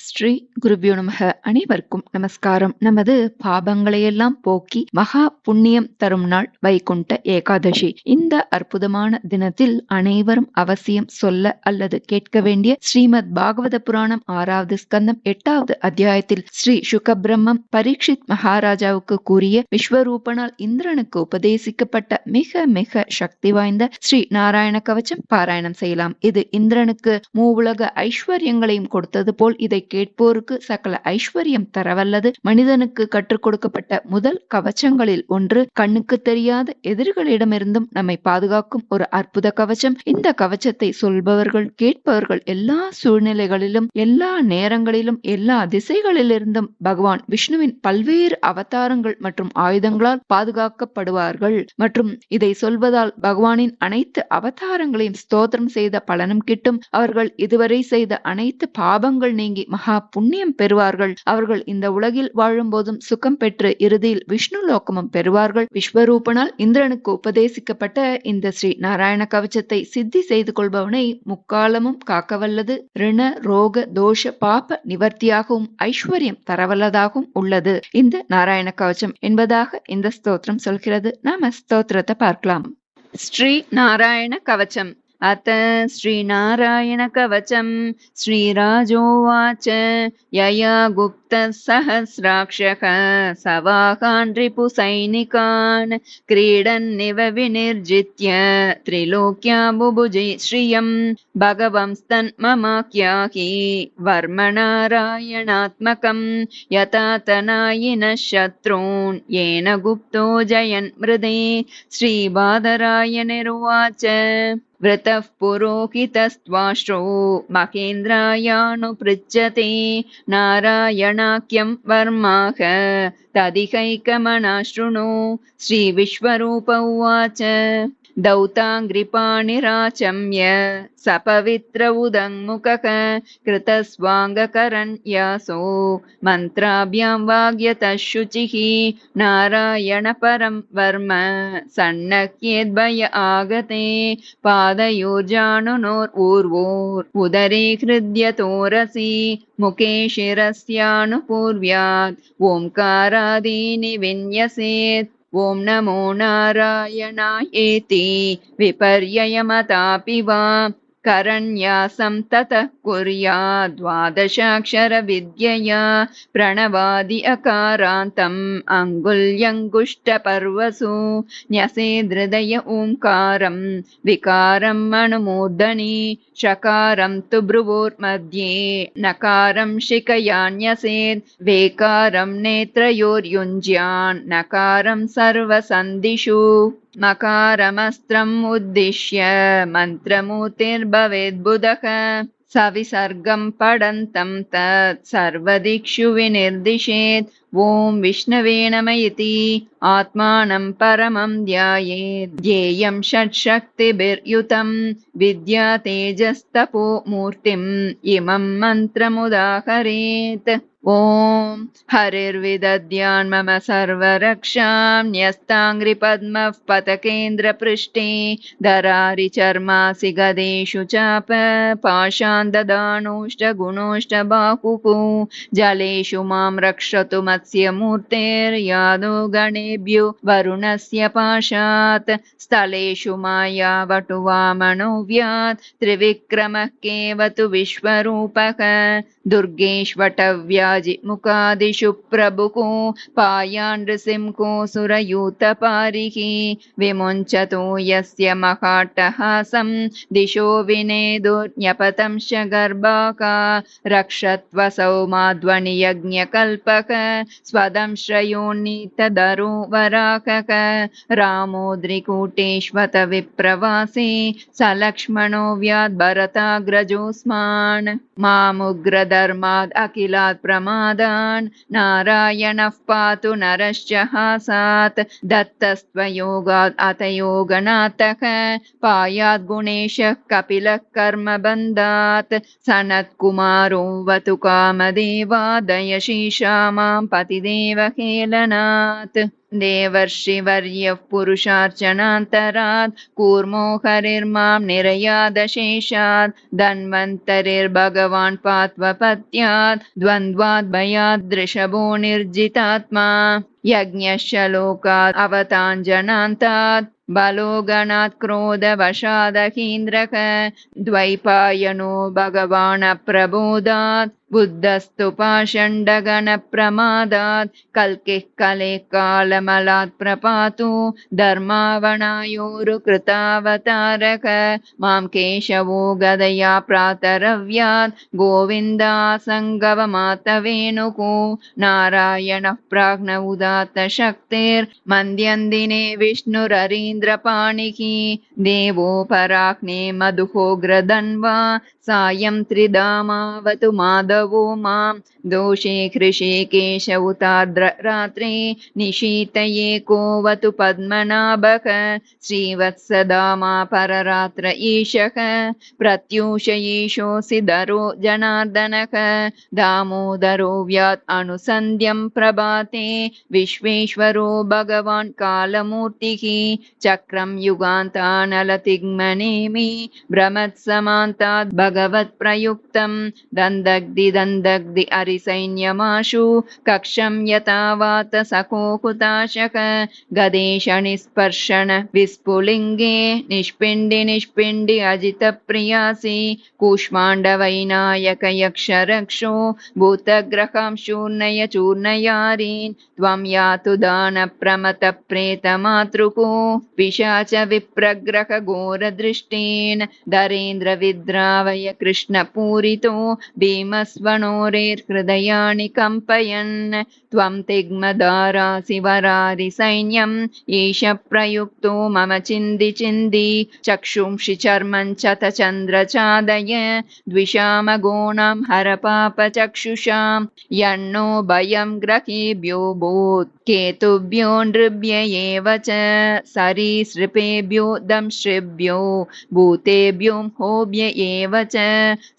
ஸ்ரீ குருபியோ நமக. அனைவருக்கும் நமஸ்காரம். நமது பாபங்களையெல்லாம் போக்கி மகா புண்ணியம் தரும் நாள் வைகுண்ட ஏகாதசி. இந்த அற்புதமான தினத்தில் அனைவரும் அவசியம் சொல்ல அல்லது கேட்க வேண்டிய ஸ்ரீமத் பாகவத புராணம் 6வது ஸ்கந்தம் 8வது அத்தியாயத்தில் ஸ்ரீ சுகபிரம்மம் பரீட்சித் மகாராஜாவுக்கு கூறிய விஸ்வரூபனால் இந்திரனுக்கு உபதேசிக்கப்பட்ட மிக மிக சக்தி வாய்ந்த ஸ்ரீ நாராயண கவச்சம் பாராயணம் செய்யலாம். இது இந்திரனுக்கு மூவுலக ஐஸ்வர்யங்களையும் கொடுத்தது போல் இதை கேட்போருக்கு சகல ஐஸ்வர்யம் தரவல்லது. மனிதனுக்கு கற்றுக் கொடுக்கப்பட்ட முதல் கவச்சங்களில் ஒன்று. கண்ணுக்கு தெரியாத எதிரிகளிடமிருந்தும் நம்மை பாதுகாக்கும் ஒரு அற்புத கவச்சம். இந்த கவச்சத்தை சொல்பவர்கள் கேட்பவர்கள் எல்லா சூழ்நிலைகளிலும் எல்லா நேரங்களிலும் எல்லா திசைகளிலிருந்தும் பகவான் விஷ்ணுவின் பல்வேறு அவதாரங்கள் மற்றும் ஆயுதங்களால் பாதுகாக்கப்படுவார்கள். மற்றும் இதை சொல்வதால் பகவானின் அனைத்து அவதாரங்களையும் ஸ்தோத்திரம் செய்த பலனும் கிட்டும். அவர்கள் இதுவரை செய்த அனைத்து பாபங்கள் நீங்கி மகா புண்ணியம் பெறுவார்கள். அவர்கள் இந்த உலகில் வாழும் போதும் சுகம் பெற்று இறுதியில் விஷ்ணு லோகமும் பெறுவார்கள். விஸ்வரூபனால் இந்திரனுக்கு உபதேசிக்கப்பட்ட இந்த ஸ்ரீ நாராயண கவச்சத்தை சித்தி செய்து கொள்பவனை முக்காலமும் காக்கவல்லது. ரிண ரோக தோஷ பாப நிவர்த்தியாகவும் ஐஸ்வர்யம் தரவல்லதாகவும் உள்ளது இந்த நாராயண கவச்சம் என்பதாக இந்த ஸ்தோத்திரம் சொல்கிறது. நாம ஸ்தோத்திரத்தை பார்க்கலாம். ஸ்ரீ நாராயண கவச்சம். अथ श्रीनारायणकवचम् श्रीराजोवाच यया गुप्तः सहस्राक्षः सवाहान् रिपुसैनिकान् क्रीडन्निव विनिर्जित्य त्रिलोक्या बुभुजे श्रियम् भगवंस्तन्ममाख्याहि वर्मनारायणात्मकम् यथा तनायिनः शत्रून् येन गुप्तो जयन् मृदे. श्रीबादरायणिरुवाच वृतः पुरोहितस्त्वाश्रो महेन्द्रायानुपृच्छते नारायणाख्यं वर्माः तदिहैकमनाशृणु. श्रीविश्वरूप उवाच दौताङ्घ्रिपाणिराचम्य सपवित्र उदङ्मुखः कृतस्वाङ्गकरन्यासो मन्त्राभ्यां वाग्यतः शुचिः. नारायण परं वर्म सन्नह्येद्भय आगते पादयोर्जानुनोर्ऊर्वोर् उदरे हृद्यतोरसि मुखे शिरस्यानुपूर्व्यात् ओङ्कारादीनि विन्यसेत्. ओं नमो नारायणायेति विपर्ययमतापि वा करन्यासं ततः कुर्यात् द्वादशाक्षर विद्यया प्रणवादि अकारान्तम् अङ्गुल्यङ्गुष्ठपर्वसु न्यसेदृदय ओङ्कारं विकारम् अनुमूर्धनि षकारं तु भ्रुवोर्मध्ये नकारं शिखयान्यसेत् वेकारं नेत्रयोर्युञ्ज्यान् नकारं सर्वसन्धिषु मकारमस्त्रम् उद्दिश्य मन्त्रमूर्तिर्भवेद्बुधः सविसर्गं पठन्तं तत् सर्वदिक्षु विनिर्दिशेत्. ओं विष्णवे नमः इति आत्मानं परमं ध्यायेत्. ध्येयं षट्शक्तिभिर्युतं विद्या तेजस्तपो मूर्तिम् इमं मन्त्रमुदाहरेत्. ओं हरिर्विदद्यान् मम सर्वरक्षां न्यस्ताङ्घ्रिपद्मः पतकेन्द्रपृष्ठे दरारिचर्मासि गदेषु चाप पाशान् ददानोष्टगुणोष्टबाहुः जलेषु मां रक्षतु मत्स्यमूर्तेर्यादो गणेभ्यो वरुणस्य पाशात् स्थलेषु मायावटुवामनो व्यात् त्रिविक्रमः केवतु विश्वरूपः दुर्गेष्वटव्याजिमुखादिषु प्रभुः पायान् नृसिंहो सुरयूथपारिः विमुञ्चतो यस्य महाट्टहासं दिशो विनेदुर्न्यपतंश गर्भाका रक्षत्वसौ माध्वनियज्ञकल्पः स्वदंश्रयोन्नीतदरो वराकः रामोद्रिकूटेष्वत विप्रवासे सलक्ष्मणो व्याद्भरताग्रजोऽस्मान् मामुग्रधर्माद् अखिलात् प्रमादान् नारायणः पातु नरश्च हासात् दत्तस्त्वयोगात् अतयोगनाथः पायात् गुणेशः कपिलः कर्मबन्धात् सनत्कुमारो वतु कामदेवादय शीशा मां पतिदेव हेलनात्. देवर्षिवर्यः पुरुषार्चनान्तरात् कूर्मो हरिर्मां निरयादशेषात् धन्वन्तरिर्भगवान् पात्वपत्यात् द्वन्द्वाद्भयाद्दृशभो निर्जितात्मा यज्ञस्य लोकात् अवताञ्जनान्तात् बलो गणात् क्रोधवशादहीन्द्रः द्वैपायनो भगवान् अप्रबोधात् बुद्धस्तु पाषण्डगणप्रमादात् कल्किः कले कालमलात् प्रपातु धर्मावणायोरुकृतावतारक मां केशवो गदया प्रातरव्यात् गोविन्दासङ्गवमातवेणुको नारायणः प्राज्ञ उदात्त शक्तिर्मन्द्यन्दिने विष्णुररीन्द्रपाणिः देवो पराक्ने मधुहोग्रधन्वा सायं त्रिधामावतु माधवो मां दोषे हृषीकेश उतार्द्र रात्रे निशीतये कोवतु पद्मनाभः श्रीवत्सदामा पररात्र ईशः प्रत्यूष ईशोऽसि धरो जनार्दनः दामोदरो व्यात् अनुसन्ध्यं प्रभाते विश्वेश्वरो भगवान् कालमूर्तिः चक्रं युगान्तानलतिग्मनेमि भ्रमत्समान्ताद् भगवत्प्रयुक्तं दन्दग्धि हरिसैन्यमाशु कक्षं यतावात सखोकुताशक गदेशनिस्पर्शन विस्फुलिङ्गे निष्पिण्डि अजितप्रियासि कूष्माण्डवैनायक यक्षरक्षो भूतग्रहं चूर्णयारीन् त्वं यातु दानप्रमतप्रेतमातृको पिशाच विप्रग्रह घोरदृष्टीन् धरेन्द्र विद्रावय कृष्णपूरितो भीमस्वनोरेर्हृदयानि कम्पयन् त्वं तिग्मधारासि वरारि सैन्यम् ईश प्रयुक्तो मम चिन्धि चक्षुंषि चर्मं च चन्द्रचादय द्विषामगोणां हरपापचक्षुषां यन्नो भयं ग्रहेभ्यो भूत् केतुभ्यो नृभ्य एव च सरीसृपेभ्यो दंश्रिभ्यो भूतेभ्यो होभ्य एव च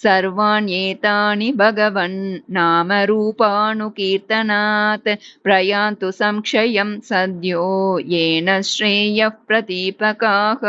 सर्वाण्येतानि भगवन् नामरूपानुकीर्तनात् प्रयान्तु संक्षयं सद्यो येन श्रेयः प्रतीपकाः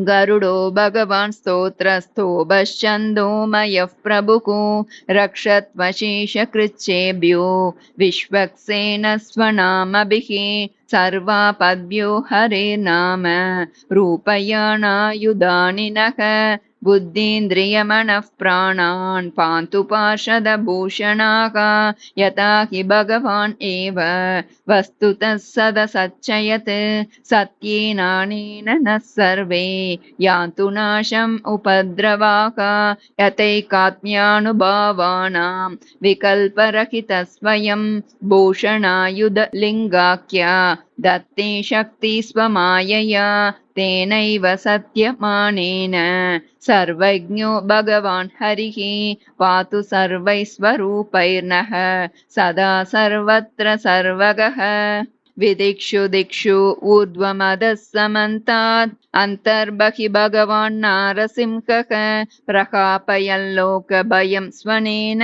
गरुडो भगवान् स्तोत्रस्थोभश्चन्दोमयः प्रभुको रक्षत्वशेषकृच्छेभ्यो विश्वक्सेनस्वनामभिः सर्वापद्भ्यो हरेर्नाम रूपयाणायुधानि नः बुद्धीन्द्रियमनः प्राणान् पान्तु पार्षदभूषणाः यथा हि भगवान् एव वस्तुतः सदसच्चयत् सत्येनानेन नः सर्वे यान्तु नाशम् उपद्रवाः यथैकात्म्यानुभावानां विकल्परहितस्वयं भूषणायुधलिङ्गाख्या दत्ते शक्ति स्वमायया तेनैव सत्यमानेन सर्वज्ञो भगवान् हरिः पातु सर्वैस्वरूपैर्नः सदा सर्वत्र सर्वगः विदिक्षु दिक्षु ऊर्ध्वमधः समन्तात् अन्तर्बहि भगवान् नारसिंहः प्रकापयल्लोकभयं स्वनेन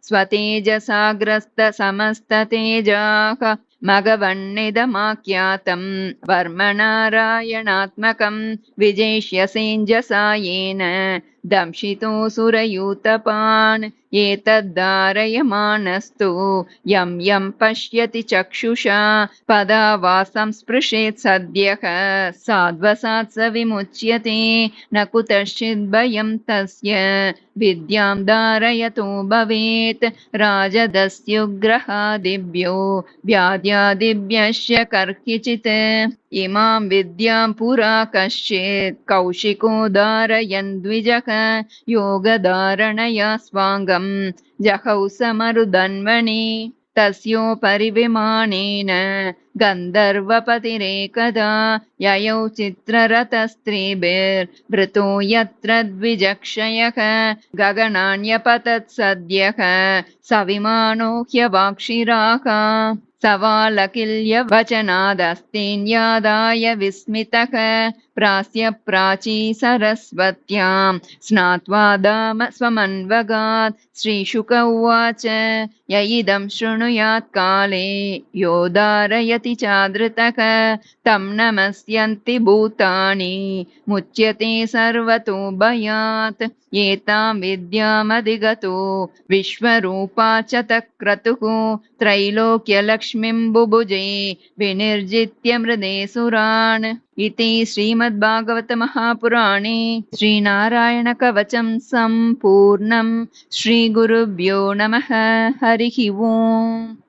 स्वतेजसाग्रस्त समस्ततेजाः मघवन्निदमाख्यातं वर्मनारायणात्मकं विजेष्यसेञ्जसा येन दंशितोऽसुरयूतपान् एतद्धारयमानस्तु यं यं पश्यति चक्षुषा पदावासं स्पृशेत् सद्यः साध्वसात् स विमुच्यते न कुतश्चिद् भयं तस्य विद्यां धारयतो भवेत् राजदस्युग्रहादिभ्यो व्याध्यादिभ्यश्च कर्हिचित् इमां विद्यां पुरा कश्चित् कौशिको धारयन् द्विजः योगधारणया स्वाङ्गं जहौ समरुधन्वने तस्योपरि विमानेन गन्धर्वपतिरेकदा ययौ चित्ररथस्त्रीभिर्भृतो यत्र द्विजक्षयः गगनान्यपतत् सद्यः सविमानो ह्यवाक्षिराः सवालकिल्यवचनादस्तेन्यादाय विस्मितः प्रास्य प्राची सरस्वत्यां स्नात्वा दाम स्वमन्वगात्। श्रीशुक उवाच य इदं शृणुयात् काले यो धारयति चादृतः तं नमस्यन्ति भूतानि मुच्यते सर्वतो भयात्। एतां विद्यामधिगतो विश्वरूपा च तक्रतुः त्रैलोक्यलक्ष्मीं बुभुजे विनिर्जित्य मृदे सुरान्। इति श्रीमद्भागवतमहापुराणे श्रीनारायणकवचं सम्पूर्णम्। श्रीगुरुभ्यो नमः। हरिः ओम्।